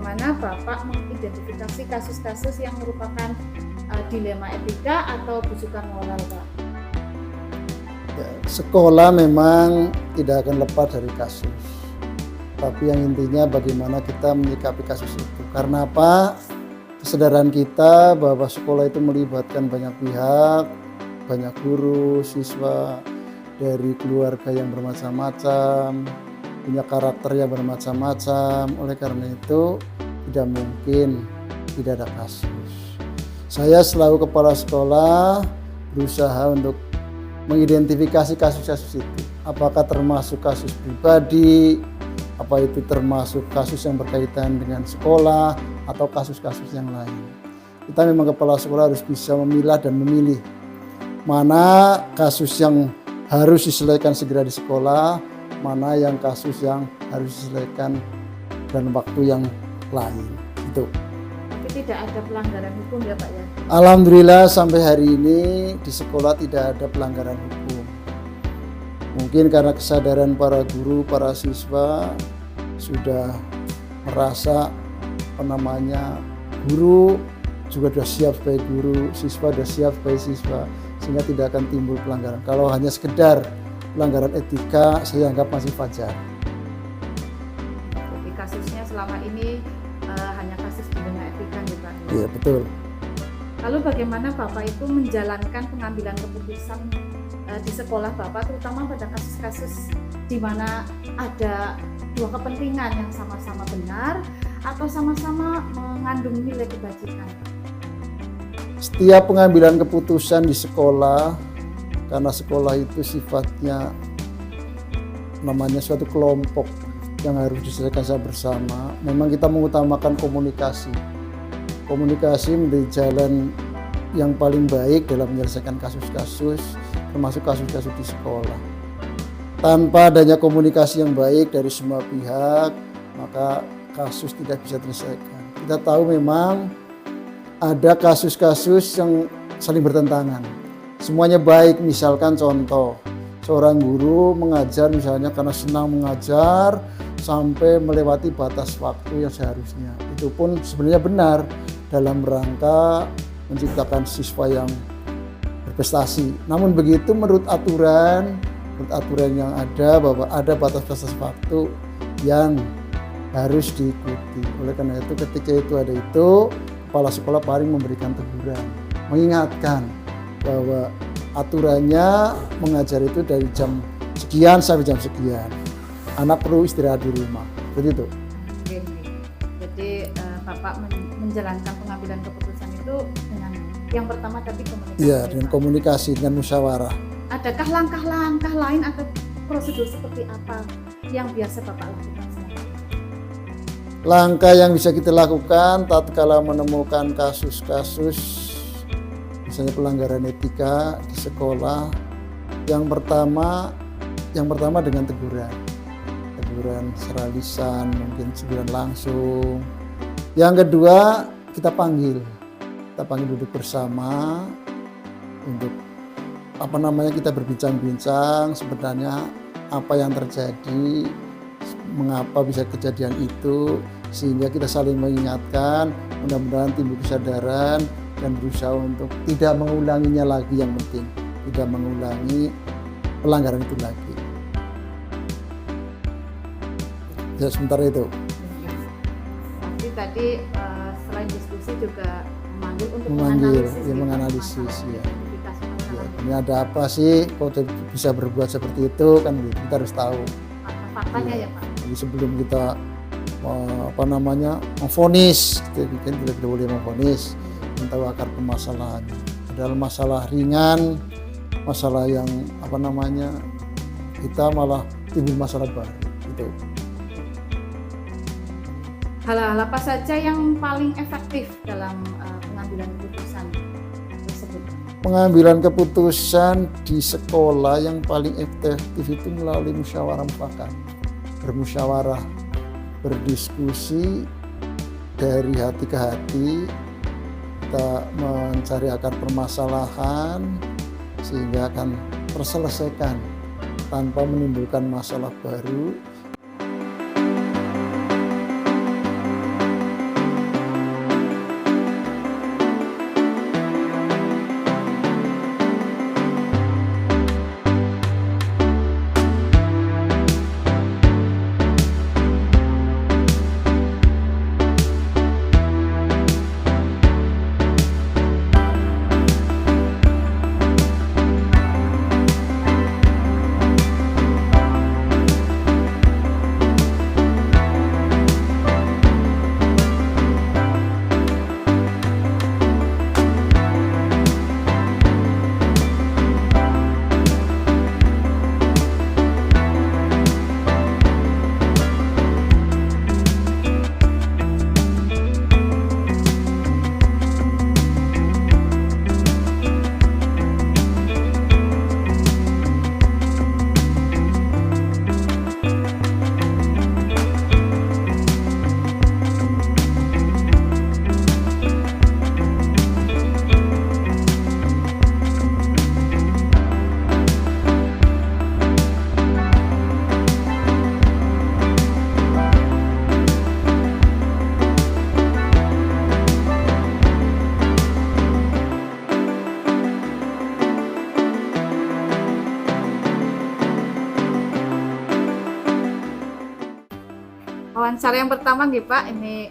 bagaimana Bapak mengidentifikasi kasus-kasus yang merupakan dilema etika atau bujukan moral, Pak? Ya, sekolah memang tidak akan lepas dari kasus. Tapi yang intinya bagaimana kita menyikapi kasus itu. Karena apa? Kesadaran kita bahwa sekolah itu melibatkan banyak pihak, banyak guru, siswa, dari keluarga yang bermacam-macam, punya karakter yang bermacam-macam. Oleh karena itu tidak mungkin tidak ada kasus. Saya selalu kepala sekolah berusaha untuk mengidentifikasi kasus-kasus itu. Apakah termasuk kasus pribadi, apa itu termasuk kasus yang berkaitan dengan sekolah atau kasus-kasus yang lain. Kita memang kepala sekolah harus bisa memilah dan memilih mana kasus yang harus diselesaikan segera di sekolah, mana yang kasus yang harus diselesaikan dalam waktu yang lain. Itu. Tapi tidak ada pelanggaran hukum ya, Pak ya? Alhamdulillah sampai hari ini di sekolah tidak ada pelanggaran hukum. Mungkin karena kesadaran para guru, para siswa sudah merasa guru juga sudah siap sebagai guru, siswa sudah siap sebagai siswa, sehingga tidak akan timbul pelanggaran. Kalau hanya sekedar pelanggaran etika, saya anggap masih wajar. Jadi kasusnya selama ini hanya kasus dilema etika ya, Pak? Iya, betul. Lalu bagaimana Bapak itu menjalankan pengambilan keputusan di sekolah Bapak, terutama pada kasus-kasus di mana ada dua kepentingan yang sama-sama benar atau sama-sama mengandung nilai kebajikan? Setiap pengambilan keputusan di sekolah, karena sekolah itu sifatnya suatu kelompok yang harus diselesaikan secara bersama, memang kita mengutamakan komunikasi. Komunikasi menjadi jalan yang paling baik dalam menyelesaikan kasus-kasus, termasuk kasus-kasus di sekolah. Tanpa adanya komunikasi yang baik dari semua pihak, maka kasus tidak bisa diselesaikan. Kita tahu memang ada kasus-kasus yang saling bertentangan. Semuanya baik, misalkan contoh, seorang guru mengajar misalnya karena senang mengajar sampai melewati batas waktu yang seharusnya. Itu pun sebenarnya benar dalam rangka menciptakan siswa yang berprestasi. Namun begitu menurut aturan yang ada bahwa ada batas-batas waktu yang harus diikuti. Oleh karena itu ketika itu ada itu, kepala sekolah paling memberikan teguran, mengingatkan bahwa aturannya mengajar itu dari jam sekian sampai jam sekian. Anak perlu istirahat di rumah. Begitu. Oke. Jadi Bapak menjalankan pengambilan keputusan itu dengan yang pertama tadi komunikasi. Iya, dengan komunikasi, dengan musyawarah. Adakah langkah-langkah lain atau prosedur seperti apa yang biasa Bapak lakukan? Langkah yang bisa kita lakukan tatkala menemukan kasus-kasus misalnya pelanggaran etika di sekolah, yang pertama dengan teguran secara lisan, mungkin teguran langsung. Yang kedua kita panggil duduk bersama untuk kita berbincang-bincang sebenarnya apa yang terjadi, mengapa bisa kejadian itu, sehingga kita saling mengingatkan, mudah-mudahan timbul kesadaran dan berusaha untuk tidak mengulanginya lagi. Yang penting tidak mengulangi pelanggaran itu lagi. Ya, sementara itu. Nanti tadi selain diskusi juga memanggil menganalisis ya. Ini ada apa sih kok bisa berbuat seperti itu, kan kita harus tahu faktanya ya Pak. Jadi sebelum kita memvonis, kita tidak boleh memvonis, tahu akar permasalahannya. Adalah masalah ringan, masalah yang kita malah timbul masalah baru gitu. Hal-hal apa saja yang paling efektif dalam pengambilan keputusan tersebut? Pengambilan keputusan di sekolah yang paling efektif itu melalui musyawarah mufakat. Bermusyawarah, berdiskusi dari hati ke hati, kita mencari akar permasalahan sehingga akan terselesaikan tanpa menimbulkan masalah baru. Cara yang pertama nih Pak, ini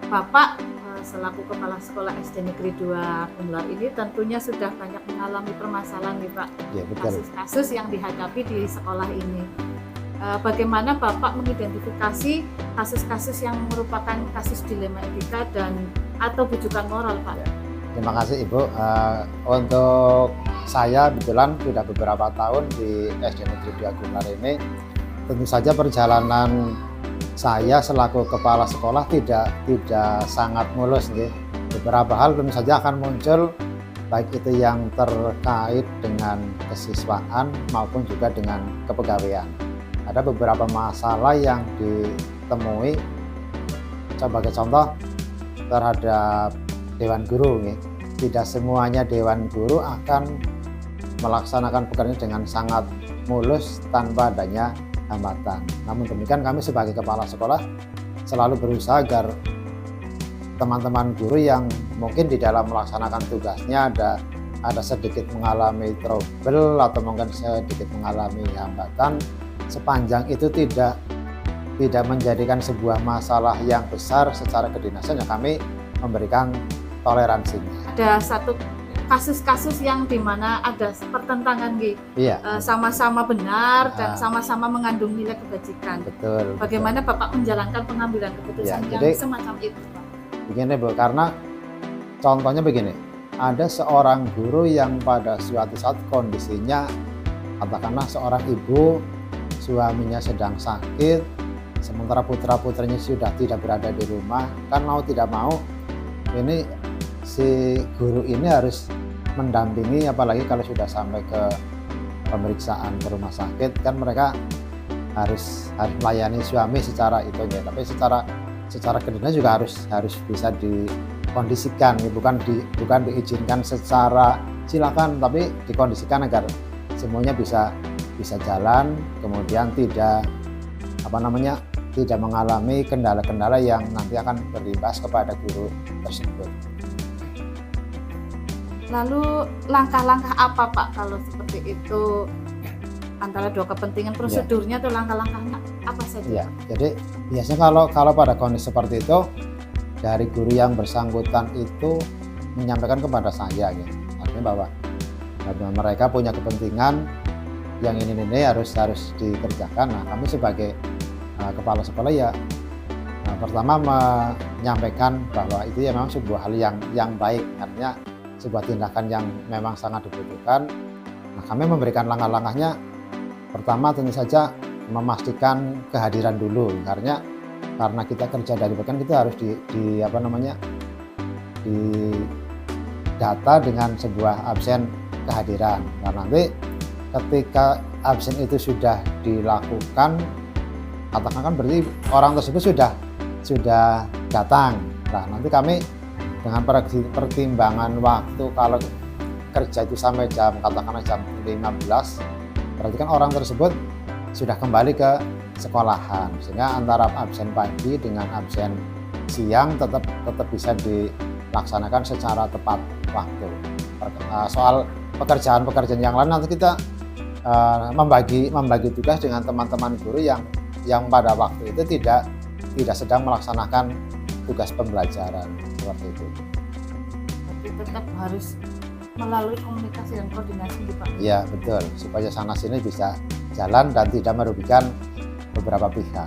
Bapak selaku Kepala Sekolah SD Negeri 2 Bunlar ini tentunya sudah banyak mengalami permasalahan nih Pak, Ya, betul. kasus-kasus yang dihadapi di sekolah ini. Bagaimana Bapak mengidentifikasi kasus-kasus yang merupakan kasus dilema etika dan atau bujukan moral Pak? Ya. Terima kasih Ibu. Untuk saya kebetulan sudah beberapa tahun di SD Negeri 2 Bunlar ini, tentu saja perjalanan saya selaku kepala sekolah tidak sangat mulus nih. Beberapa hal tentu saja akan muncul, baik itu yang terkait dengan kesiswaan maupun juga dengan kepegawaian. Ada beberapa masalah yang ditemui, sebagai contoh terhadap Dewan Guru nih. Tidak semuanya Dewan Guru akan melaksanakan pekerjaan dengan sangat mulus tanpa adanya hambatan. Namun demikian kami sebagai kepala sekolah selalu berusaha agar teman-teman guru yang mungkin di dalam melaksanakan tugasnya ada sedikit mengalami trouble atau mungkin sedikit mengalami hambatan, sepanjang itu tidak menjadikan sebuah masalah yang besar secara kedinasan, ya kami memberikan toleransinya. Ada satu kasus-kasus yang dimana ada pertentangan gitu, Iya, sama-sama benar dan sama-sama mengandung nilai kebajikan. betul. Bagaimana Bapak menjalankan pengambilan keputusan Ya, yang jadi- semacam itu Pak? Begini Bu, karena contohnya begini, ada seorang guru yang pada suatu saat kondisinya, katakanlah seorang ibu, suaminya sedang sakit, sementara putra-putranya sudah tidak berada di rumah, kan mau tidak mau, ini si guru ini harus mendampingi, apalagi kalau sudah sampai ke pemeriksaan ke rumah sakit, kan mereka harus melayani suami secara itunya, tapi secara kedinasan juga harus bisa dikondisikan, bukan diizinkan secara silakan, tapi dikondisikan agar semuanya bisa jalan, kemudian tidak mengalami kendala-kendala yang nanti akan berimbas kepada guru tersebut. Lalu langkah-langkah apa Pak kalau seperti itu, antara dua kepentingan, prosedurnya atau langkah-langkahnya apa saja? Ya, jadi biasanya kalau pada kondisi seperti itu, dari guru yang bersangkutan itu menyampaikan kepada saya, ya, artinya bahwa mereka punya kepentingan yang ini harus dikerjakan. Nah, kami sebagai kepala sekolah ya pertama menyampaikan bahwa itu ya memang sebuah hal yang baik, artinya sebuah tindakan yang memang sangat dibutuhkan. Nah, kami memberikan langkah-langkahnya. Pertama tentu saja memastikan kehadiran dulu, karena kita kerja dari bagian, kita harus di data dengan sebuah absen kehadiran. Nah, nanti ketika absen itu sudah dilakukan, katakan kan berarti orang tersebut sudah datang. Nah, nanti kami dengan pertimbangan waktu, kalau kerja itu sampai katakanlah jam 15, berarti kan orang tersebut sudah kembali ke sekolahan, sehingga antara absen pagi dengan absen siang tetap bisa dilaksanakan secara tepat waktu. Soal pekerjaan yang lain nanti kita membagi tugas dengan teman-teman guru yang pada waktu itu tidak sedang melaksanakan tugas pembelajaran seperti itu. Tapi tetap harus melalui komunikasi dan koordinasi Pak. Iya betul, supaya sana sini bisa jalan dan tidak merugikan beberapa pihak.